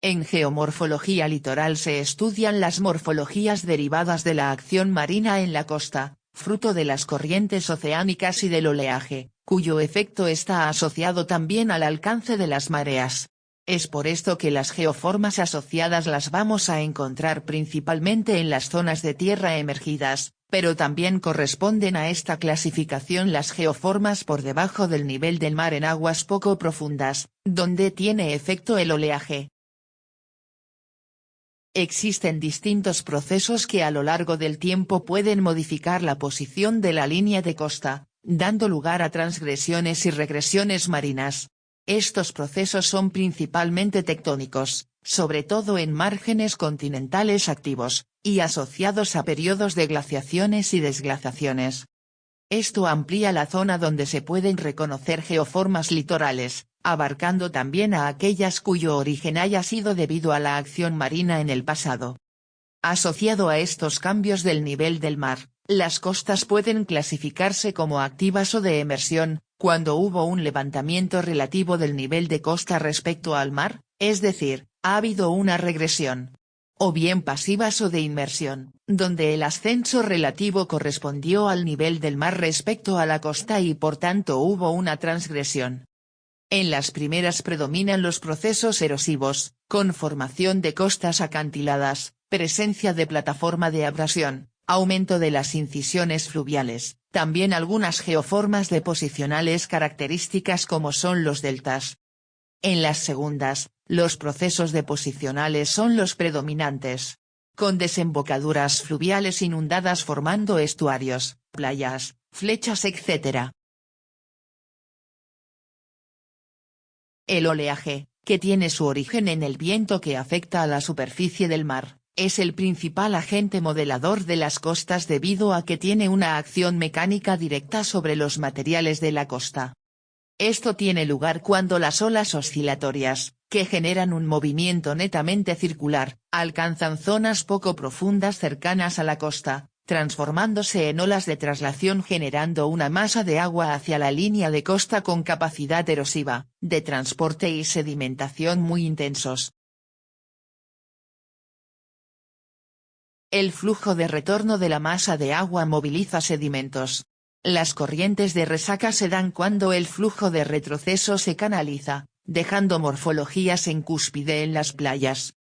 En geomorfología litoral se estudian las morfologías derivadas de la acción marina en la costa, fruto de las corrientes oceánicas y del oleaje, cuyo efecto está asociado también al alcance de las mareas. Es por esto que las geoformas asociadas las vamos a encontrar principalmente en las zonas de tierra emergidas, pero también corresponden a esta clasificación las geoformas por debajo del nivel del mar en aguas poco profundas, donde tiene efecto el oleaje. Existen distintos procesos que a lo largo del tiempo pueden modificar la posición de la línea de costa, dando lugar a transgresiones y regresiones marinas. Estos procesos son principalmente tectónicos, sobre todo en márgenes continentales activos, y asociados a periodos de glaciaciones y desglaciaciones. Esto amplía la zona donde se pueden reconocer geoformas litorales, abarcando también a aquellas cuyo origen haya sido debido a la acción marina en el pasado. Asociado a estos cambios del nivel del mar, las costas pueden clasificarse como activas o de emersión, cuando hubo un levantamiento relativo del nivel de costa respecto al mar, es decir, ha habido una regresión. O bien pasivas o de inmersión, donde el ascenso relativo correspondió al nivel del mar respecto a la costa y por tanto hubo una transgresión. En las primeras predominan los procesos erosivos, con formación de costas acantiladas, presencia de plataforma de abrasión, aumento de las incisiones fluviales, también algunas geoformas deposicionales características como son los deltas. En las segundas, los procesos deposicionales son los predominantes, con desembocaduras fluviales inundadas formando estuarios, playas, flechas etc. El oleaje, que tiene su origen en el viento que afecta a la superficie del mar, es el principal agente modelador de las costas debido a que tiene una acción mecánica directa sobre los materiales de la costa. Esto tiene lugar cuando las olas oscilatorias, que generan un movimiento netamente circular, alcanzan zonas poco profundas cercanas a la costa, transformándose en olas de traslación generando una masa de agua hacia la línea de costa con capacidad erosiva, de transporte y sedimentación muy intensos. El flujo de retorno de la masa de agua moviliza sedimentos. Las corrientes de resaca se dan cuando el flujo de retroceso se canaliza, dejando morfologías en cúspide en las playas.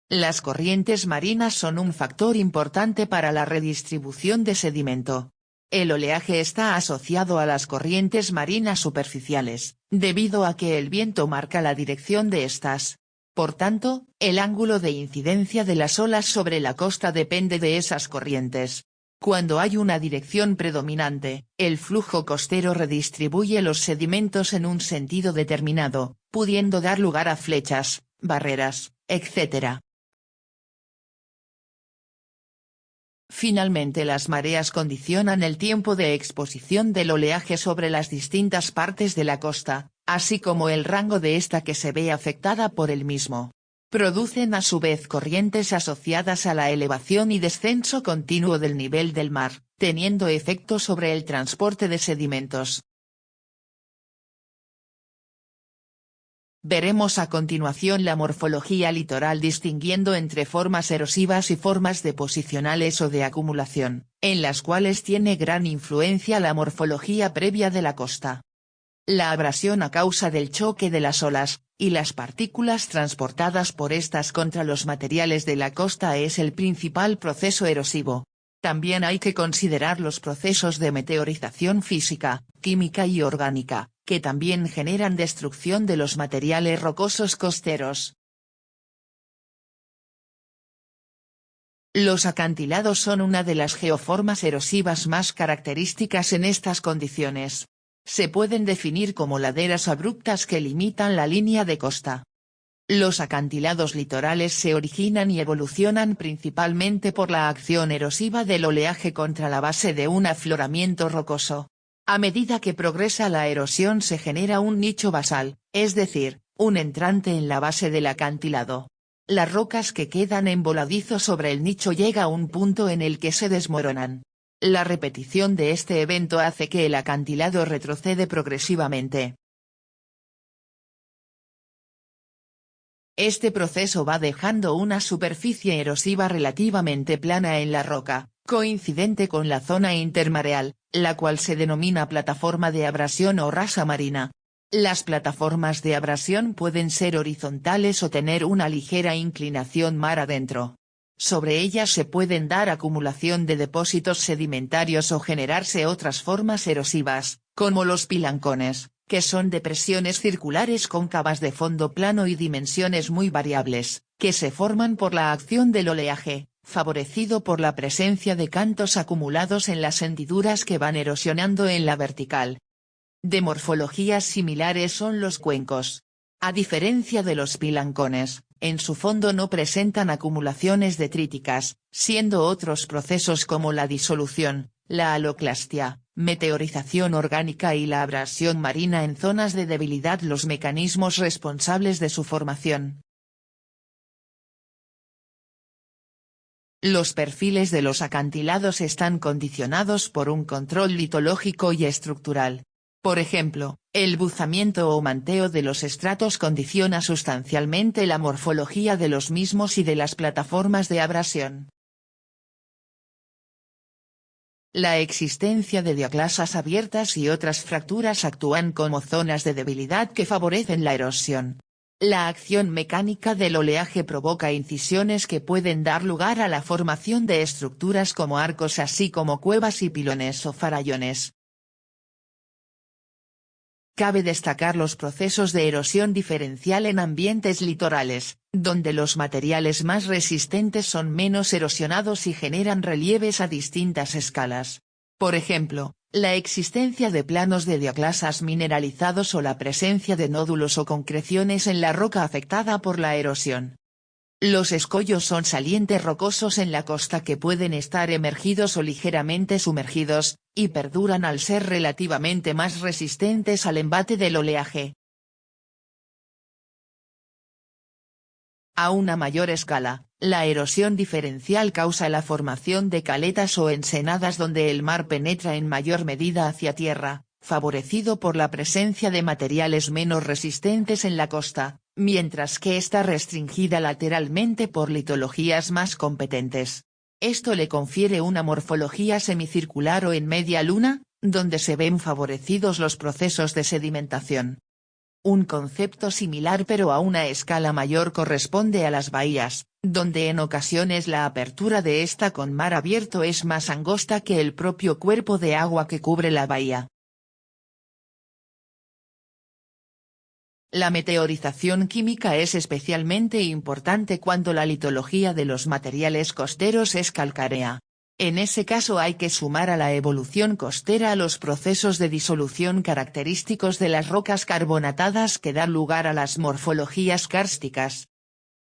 Las corrientes marinas son un factor importante para la redistribución de sedimento. El oleaje está asociado a las corrientes marinas superficiales, debido a que el viento marca la dirección de estas. Por tanto, el ángulo de incidencia de las olas sobre la costa depende de esas corrientes. Cuando hay una dirección predominante, el flujo costero redistribuye los sedimentos en un sentido determinado, pudiendo dar lugar a flechas, barreras, etc. Finalmente las mareas condicionan el tiempo de exposición del oleaje sobre las distintas partes de la costa, así como el rango de esta que se ve afectada por el mismo. Producen a su vez corrientes asociadas a la elevación y descenso continuo del nivel del mar, teniendo efecto sobre el transporte de sedimentos. Veremos a continuación la morfología litoral distinguiendo entre formas erosivas y formas deposicionales o de acumulación, en las cuales tiene gran influencia la morfología previa de la costa. La abrasión a causa del choque de las olas, y las partículas transportadas por estas contra los materiales de la costa es el principal proceso erosivo. También hay que considerar los procesos de meteorización física, química y orgánica, que también generan destrucción de los materiales rocosos costeros. Los acantilados son una de las geoformas erosivas más características en estas condiciones. Se pueden definir como laderas abruptas que limitan la línea de costa. Los acantilados litorales se originan y evolucionan principalmente por la acción erosiva del oleaje contra la base de un afloramiento rocoso. A medida que progresa la erosión se genera un nicho basal, es decir, un entrante en la base del acantilado. Las rocas que quedan en voladizo sobre el nicho llega a un punto en el que se desmoronan. La repetición de este evento hace que el acantilado retrocede progresivamente. Este proceso va dejando una superficie erosiva relativamente plana en la roca, coincidente con la zona intermareal, la cual se denomina plataforma de abrasión o rasa marina. Las plataformas de abrasión pueden ser horizontales o tener una ligera inclinación mar adentro. Sobre ellas se pueden dar acumulación de depósitos sedimentarios o generarse otras formas erosivas, como los pilancones, que son depresiones circulares cóncavas de fondo plano y dimensiones muy variables, que se forman por la acción del oleaje, favorecido por la presencia de cantos acumulados en las hendiduras que van erosionando en la vertical. De morfologías similares son los cuencos. A diferencia de los pilancones, en su fondo no presentan acumulaciones detríticas, siendo otros procesos como la disolución, la haloclastia, meteorización orgánica y la abrasión marina en zonas de debilidad los mecanismos responsables de su formación. Los perfiles de los acantilados están condicionados por un control litológico y estructural. Por ejemplo, el buzamiento o manteo de los estratos condiciona sustancialmente la morfología de los mismos y de las plataformas de abrasión. La existencia de diaclasas abiertas y otras fracturas actúan como zonas de debilidad que favorecen la erosión. La acción mecánica del oleaje provoca incisiones que pueden dar lugar a la formación de estructuras como arcos así como cuevas y pilones o farallones. Cabe destacar los procesos de erosión diferencial en ambientes litorales, donde los materiales más resistentes son menos erosionados y generan relieves a distintas escalas. Por ejemplo, la existencia de planos de diaclasas mineralizados o la presencia de nódulos o concreciones en la roca afectada por la erosión. Los escollos son salientes rocosos en la costa que pueden estar emergidos o ligeramente sumergidos, y perduran al ser relativamente más resistentes al embate del oleaje. A una mayor escala, la erosión diferencial causa la formación de caletas o ensenadas donde el mar penetra en mayor medida hacia tierra, favorecido por la presencia de materiales menos resistentes en la costa, mientras que está restringida lateralmente por litologías más competentes. Esto le confiere una morfología semicircular o en media luna, donde se ven favorecidos los procesos de sedimentación. Un concepto similar pero a una escala mayor corresponde a las bahías, donde en ocasiones la apertura de esta con mar abierto es más angosta que el propio cuerpo de agua que cubre la bahía. La meteorización química es especialmente importante cuando la litología de los materiales costeros es calcárea. En ese caso hay que sumar a la evolución costera a los procesos de disolución característicos de las rocas carbonatadas que dan lugar a las morfologías kársticas.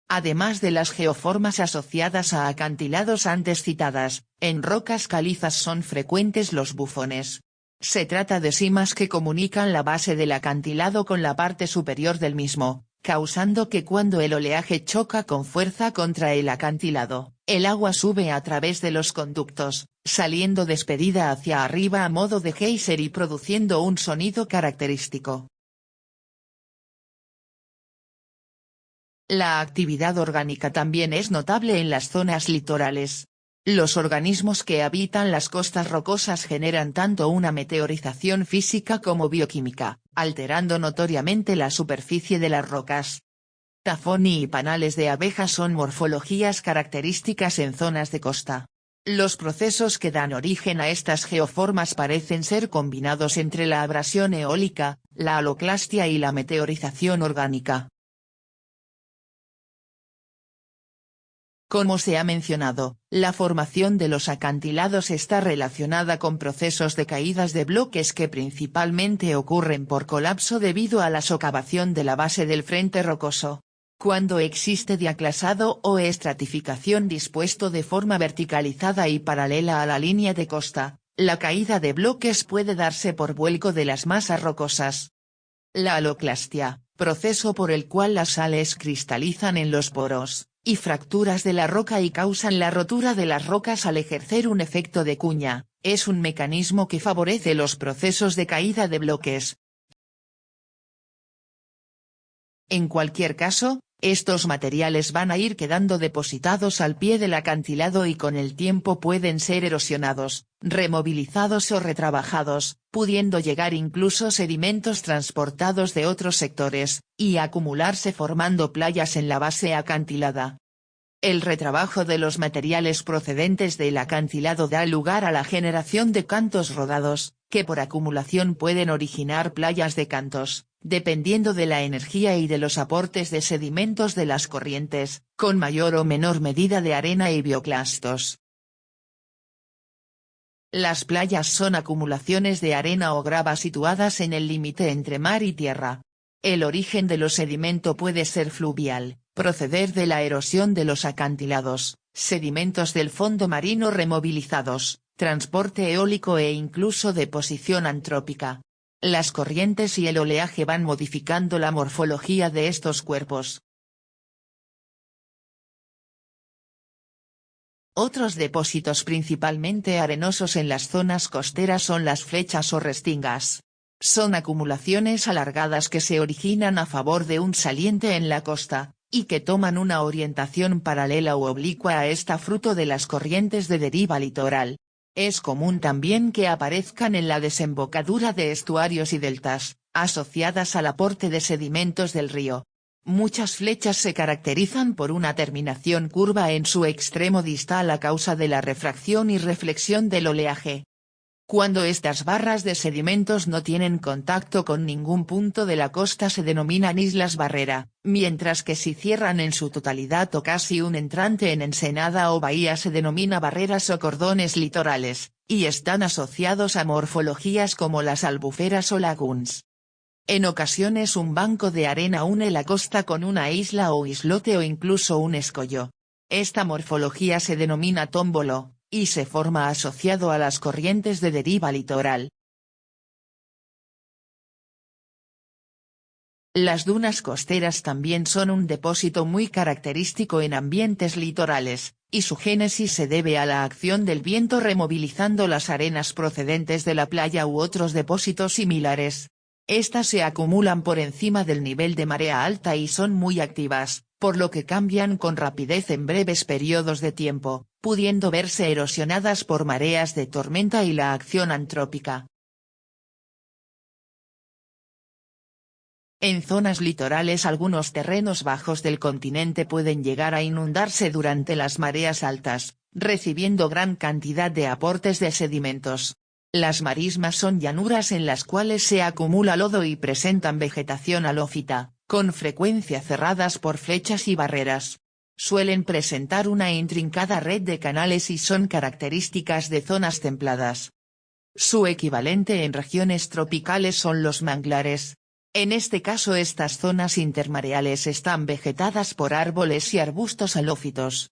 Además de las geoformas asociadas a acantilados antes citadas, en rocas calizas son frecuentes los bufones. Se trata de simas que comunican la base del acantilado con la parte superior del mismo, causando que cuando el oleaje choca con fuerza contra el acantilado, el agua sube a través de los conductos, saliendo despedida hacia arriba a modo de geyser y produciendo un sonido característico. La actividad orgánica también es notable en las zonas litorales. Los organismos que habitan las costas rocosas generan tanto una meteorización física como bioquímica, alterando notoriamente la superficie de las rocas. Tafoni y panales de abeja son morfologías características en zonas de costa. Los procesos que dan origen a estas geoformas parecen ser combinados entre la abrasión eólica, la haloclastia y la meteorización orgánica. Como se ha mencionado, la formación de los acantilados está relacionada con procesos de caídas de bloques que principalmente ocurren por colapso debido a la socavación de la base del frente rocoso. Cuando existe diaclasado o estratificación dispuesto de forma verticalizada y paralela a la línea de costa, la caída de bloques puede darse por vuelco de las masas rocosas. La haloclastia, proceso por el cual las sales cristalizan en los poros y fracturas de la roca y causan la rotura de las rocas al ejercer un efecto de cuña, es un mecanismo que favorece los procesos de caída de bloques. En cualquier caso, Estos materiales van a ir quedando depositados al pie del acantilado y con el tiempo pueden ser erosionados, removilizados o retrabajados, pudiendo llegar incluso sedimentos transportados de otros sectores, y acumularse formando playas en la base acantilada. El retrabajo de los materiales procedentes del acantilado da lugar a la generación de cantos rodados, que por acumulación pueden originar playas de cantos, dependiendo de la energía y de los aportes de sedimentos de las corrientes, con mayor o menor medida de arena y bioclastos. Las playas son acumulaciones de arena o grava situadas en el límite entre mar y tierra. El origen de los sedimentos puede ser fluvial, proceder de la erosión de los acantilados, sedimentos del fondo marino removilizados, transporte eólico e incluso deposición antrópica. Las corrientes y el oleaje van modificando la morfología de estos cuerpos. Otros depósitos principalmente arenosos en las zonas costeras son las flechas o restingas. Son acumulaciones alargadas que se originan a favor de un saliente en la costa, y que toman una orientación paralela u oblicua a esta fruto de las corrientes de deriva litoral. Es común también que aparezcan en la desembocadura de estuarios y deltas, asociadas al aporte de sedimentos del río. Muchas flechas se caracterizan por una terminación curva en su extremo distal a causa de la refracción y reflexión del oleaje. Cuando estas barras de sedimentos no tienen contacto con ningún punto de la costa se denominan islas barrera, mientras que si cierran en su totalidad o casi un entrante en ensenada o bahía se denomina barreras o cordones litorales, y están asociados a morfologías como las albuferas o laguns. En ocasiones un banco de arena une la costa con una isla o islote o incluso un escollo. Esta morfología se denomina tómbolo, y se forma asociado a las corrientes de deriva litoral. Las dunas costeras también son un depósito muy característico en ambientes litorales, y su génesis se debe a la acción del viento removilizando las arenas procedentes de la playa u otros depósitos similares. Estas se acumulan por encima del nivel de marea alta y son muy activas, por lo que cambian con rapidez en breves periodos de tiempo, pudiendo verse erosionadas por mareas de tormenta y la acción antrópica. En zonas litorales algunos terrenos bajos del continente pueden llegar a inundarse durante las mareas altas, recibiendo gran cantidad de aportes de sedimentos. Las marismas son llanuras en las cuales se acumula lodo y presentan vegetación halófita, con frecuencia cerradas por flechas y barreras. Suelen presentar una intrincada red de canales y son características de zonas templadas. Su equivalente en regiones tropicales son los manglares. En este caso estas zonas intermareales están vegetadas por árboles y arbustos halófitos.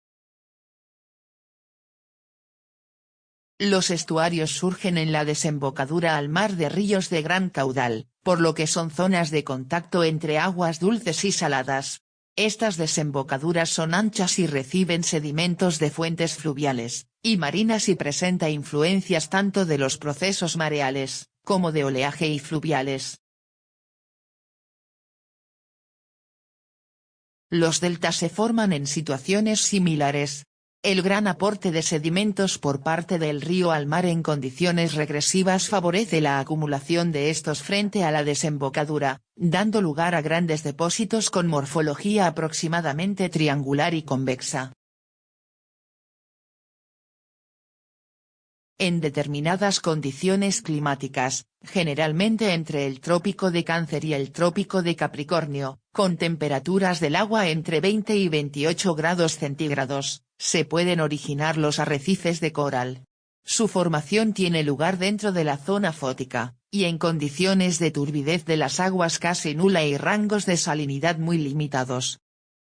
Los estuarios surgen en la desembocadura al mar de ríos de gran caudal, por lo que son zonas de contacto entre aguas dulces y saladas. Estas desembocaduras son anchas y reciben sedimentos de fuentes fluviales y marinas y presenta influencias tanto de los procesos mareales, como de oleaje y fluviales. Los deltas se forman en situaciones similares. El gran aporte de sedimentos por parte del río al mar en condiciones regresivas favorece la acumulación de estos frente a la desembocadura, dando lugar a grandes depósitos con morfología aproximadamente triangular y convexa. En determinadas condiciones climáticas, generalmente entre el trópico de Cáncer y el trópico de Capricornio, con temperaturas del agua entre 20 y 28 grados centígrados, se pueden originar los arrecifes de coral. Su formación tiene lugar dentro de la zona fótica, y en condiciones de turbidez de las aguas casi nula y rangos de salinidad muy limitados.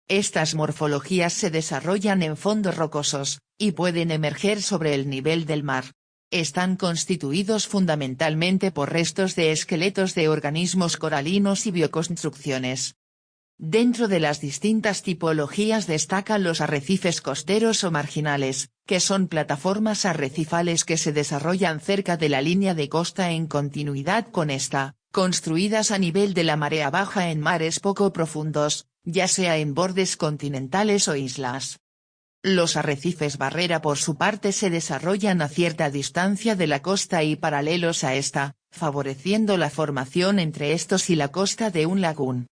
Estas morfologías se desarrollan en fondos rocosos, y pueden emerger sobre el nivel del mar. Están constituidos fundamentalmente por restos de esqueletos de organismos coralinos y bioconstrucciones. Dentro de las distintas tipologías destacan los arrecifes costeros o marginales, que son plataformas arrecifales que se desarrollan cerca de la línea de costa en continuidad con esta, construidas a nivel de la marea baja en mares poco profundos, ya sea en bordes continentales o islas. Los arrecifes barrera por su parte se desarrollan a cierta distancia de la costa y paralelos a esta, favoreciendo la formación entre estos y la costa de un lagún.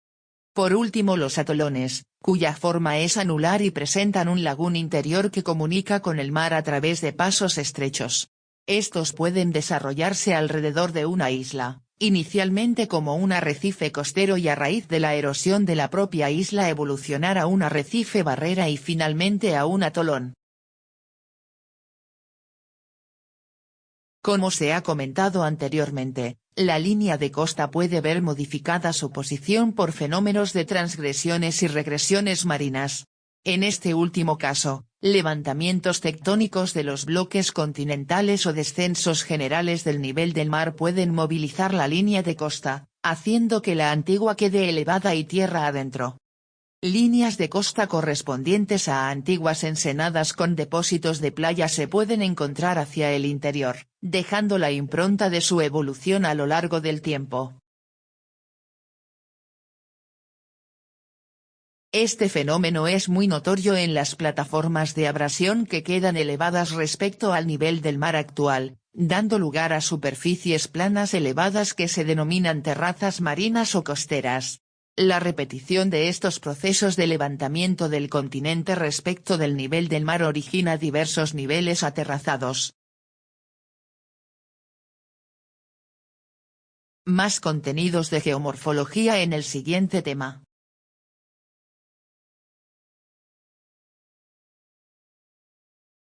Por último los atolones, cuya forma es anular y presentan un lagún interior que comunica con el mar a través de pasos estrechos. Estos pueden desarrollarse alrededor de una isla, inicialmente como un arrecife costero y a raíz de la erosión de la propia isla evolucionar a un arrecife barrera y finalmente a un atolón. Como se ha comentado anteriormente, la línea de costa puede ver modificada su posición por fenómenos de transgresiones y regresiones marinas. En este último caso, levantamientos tectónicos de los bloques continentales o descensos generales del nivel del mar pueden movilizar la línea de costa, haciendo que la antigua quede elevada y tierra adentro. Líneas de costa correspondientes a antiguas ensenadas con depósitos de playa se pueden encontrar hacia el interior, dejando la impronta de su evolución a lo largo del tiempo. Este fenómeno es muy notorio en las plataformas de abrasión que quedan elevadas respecto al nivel del mar actual, dando lugar a superficies planas elevadas que se denominan terrazas marinas o costeras. La repetición de estos procesos de levantamiento del continente respecto del nivel del mar origina diversos niveles aterrazados. Más contenidos de geomorfología en el siguiente tema.